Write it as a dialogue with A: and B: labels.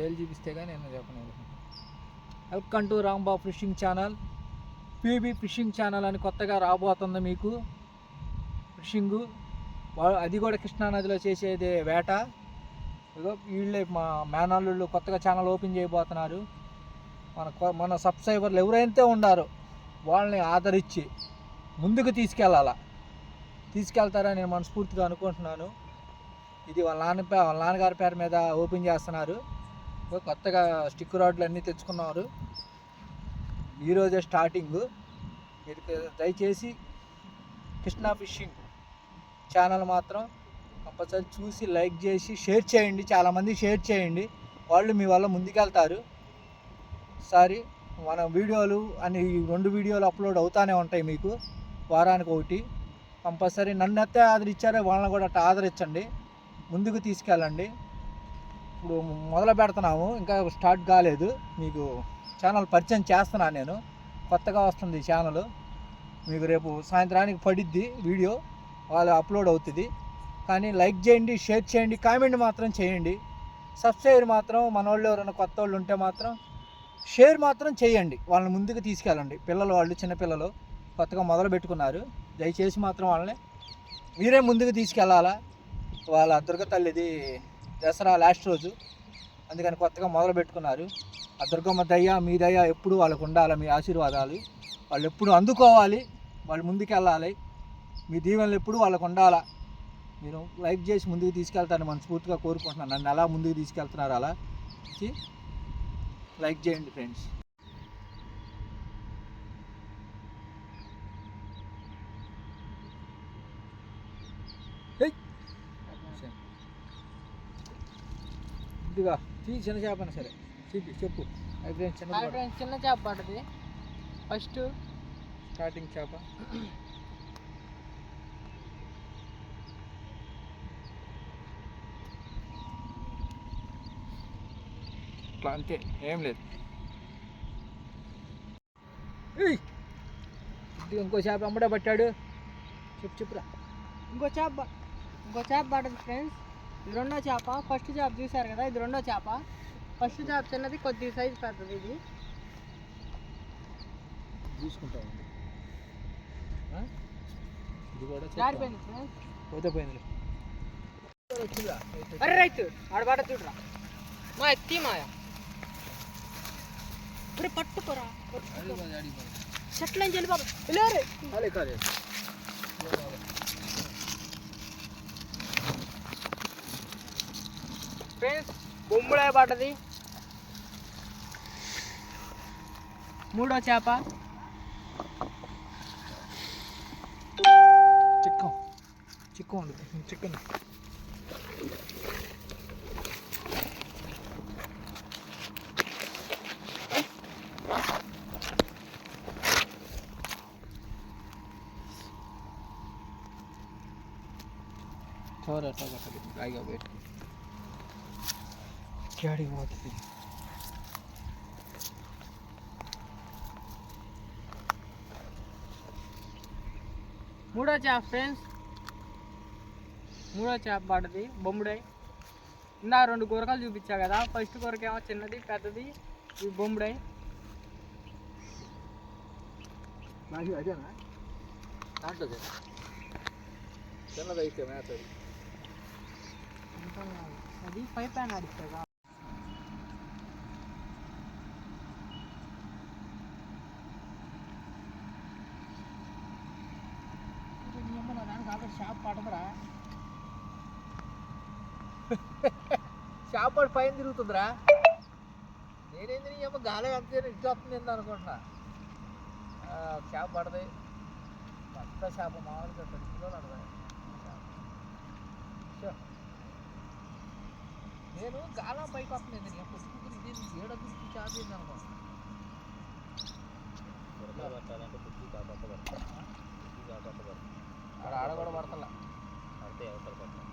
A: వేలు చూపిస్తే కానీ నేను చెప్పలేదు. Welcome to Rambabu fishing channel. PB fishing channel అని కొత్తగా రాబోతుంది మీకు ఫిషింగు. అది కూడా కృష్ణానదిలో చేసేది వేట. ఇదో వీళ్ళే మా మేనల్లుళ్ళు కొత్తగా ఛానల్ ఓపెన్ చేయబోతున్నారు. మన సబ్స్క్రైబర్లు ఎవరైతే ఉండారో వాళ్ళని ఆదరించి ముందుకు తీసుకెళ్తారని నేను మనస్ఫూర్తిగా అనుకుంటున్నాను. ఇది వాళ్ళ నాన్నగారి పేరు మీద ఓపెన్ చేస్తున్నారు. కొత్తగా స్టిక్ రాడ్లు అన్నీ తెచ్చుకున్నారు. ఈరోజే స్టార్టింగ్. మీరు దయచేసి కృష్ణా ఫిషింగ్ ఛానల్ మాత్రం కంపల్సరీ చూసి లైక్ చేసి షేర్ చేయండి. చాలామంది షేర్ చేయండి. వాళ్ళు మీ వల్ల ముందుకెళ్తారు. సారీ మన వీడియోలు అని 2 వీడియోలు అప్లోడ్ అవుతూనే ఉంటాయి మీకు వారానికి ఒకటి. కంపల్సరీ నన్ను అయితే ఆదరించారో వాళ్ళని కూడా అట్లా ఆదరించండి, ముందుకు తీసుకెళ్ళండి. ఇప్పుడు మొదలు పెడుతున్నాము, ఇంకా స్టార్ట్ కాలేదు. మీకు ఛానల్ పరిచయం చేస్తున్నాను నేను. కొత్తగా వస్తుంది ఛానల్. మీకు రేపు సాయంత్రానికి పడిద్ది వీడియో, వాళ్ళు అప్లోడ్ అవుతుంది. కానీ లైక్ చేయండి, షేర్ చేయండి, కామెంట్ మాత్రం చేయండి. సబ్స్క్రైబర్ మాత్రం మన వాళ్ళు ఎవరైనా కొత్త వాళ్ళు ఉంటే మాత్రం షేర్ మాత్రం చేయండి. వాళ్ళని ముందుకు తీసుకెళ్ళండి. వాళ్ళు చిన్నపిల్లలు కొత్తగా మొదలు పెట్టుకున్నారు. దయచేసి మాత్రం వాళ్ళని మీరే ముందుకు తీసుకెళ్ళాలా. వాళ్ళ దుర్గ తల్లిది దసరా లాస్ట్ రోజు, అందుకని కొత్తగా మొదలు పెట్టుకున్నారు. ఆ దుర్గమ్మ దయ్య మీ దయ్య ఎప్పుడు వాళ్ళకు ఉండాలి. మీ ఆశీర్వాదాలు వాళ్ళు ఎప్పుడు అందుకోవాలి. వాళ్ళు ముందుకెళ్ళాలి. మీ దీవెనలు ఎప్పుడు వాళ్ళకు ఉండాలా. మీరు లైక్ చేసి ముందుకు తీసుకెళ్తారని మనస్ఫూర్తిగా కోరుకుంటున్నాను. నన్ను ఎలా ముందుకు తీసుకెళ్తున్నారు అలా లైక్ చేయండి ఫ్రెండ్స్. ఇదిగా చిన్న చేపన సరే చెప్పు.
B: చిన్న చేప పడ్డది ఫస్ట్
A: స్టార్టింగ్ చేప. అట్లా అంతే, ఏం లేదు. ఇంకో చేప అమ్మడే పట్టాడు. చెప్పురా.
B: ఇంకో చేప పడ్డది ఫ్రెండ్స్. ఇది 2వ చేప. ఫస్ట్ చేప చూసారు కదా, ఇది 2వ చేప. ఫస్ట్ చేప చిన్నది, కొద్దిగా సైజు పెద్దది. ఇది
A: చూసుకుంటాం. ఇది కూడా
B: జారిపోయింది ఫ్రెండ్స్.
A: పోతే పోయింది.
B: అరే రైతు ఆడ పడ్డ చూడరా మా ఎత్తి మాయా. పట్టుకోరా చెట్ల నుంచి వెళ్ళిపోతా. ఫ్రెండ్స్ బొమ్ముడే పడ్డది. 3వ చేప.
A: చిక్కన్ थोड़ा सा आएगा वेट क्या बहुत थी.
B: మూడో చేప ఫ్రెండ్స్. 3వ చేప పడ్డది బొమ్ముడై. ఇందా 2 గురకలు చూపించా కదా. ఫస్ట్ గురకేమో చిన్నది, పెద్దది. ఇవి బొమ్ముడై.
A: అదేనా దాంట్లో చిన్నది అయితే మేత
B: అది 5 ప్యాన్ ఆడిస్తా. షాప్ పడదురా.
A: షాప్ పడి పైన తిరుగుతుందిరా. నేనేంది నీ అమ్మ గాలి అంతే ఇటు వస్తుంది అనుకుంటున్నా. షాప్ పడది. పెద్ద షాప్ మామూలుగా 10 కిలోలు అడదాయి. నేను గాలం పైకి వస్తుంది. నేను పుస్తకం ఇది 7 చేప ఏంది అనుకోండి. ఆడ కూడా పడతలా అంటే అవసరం పడతాను.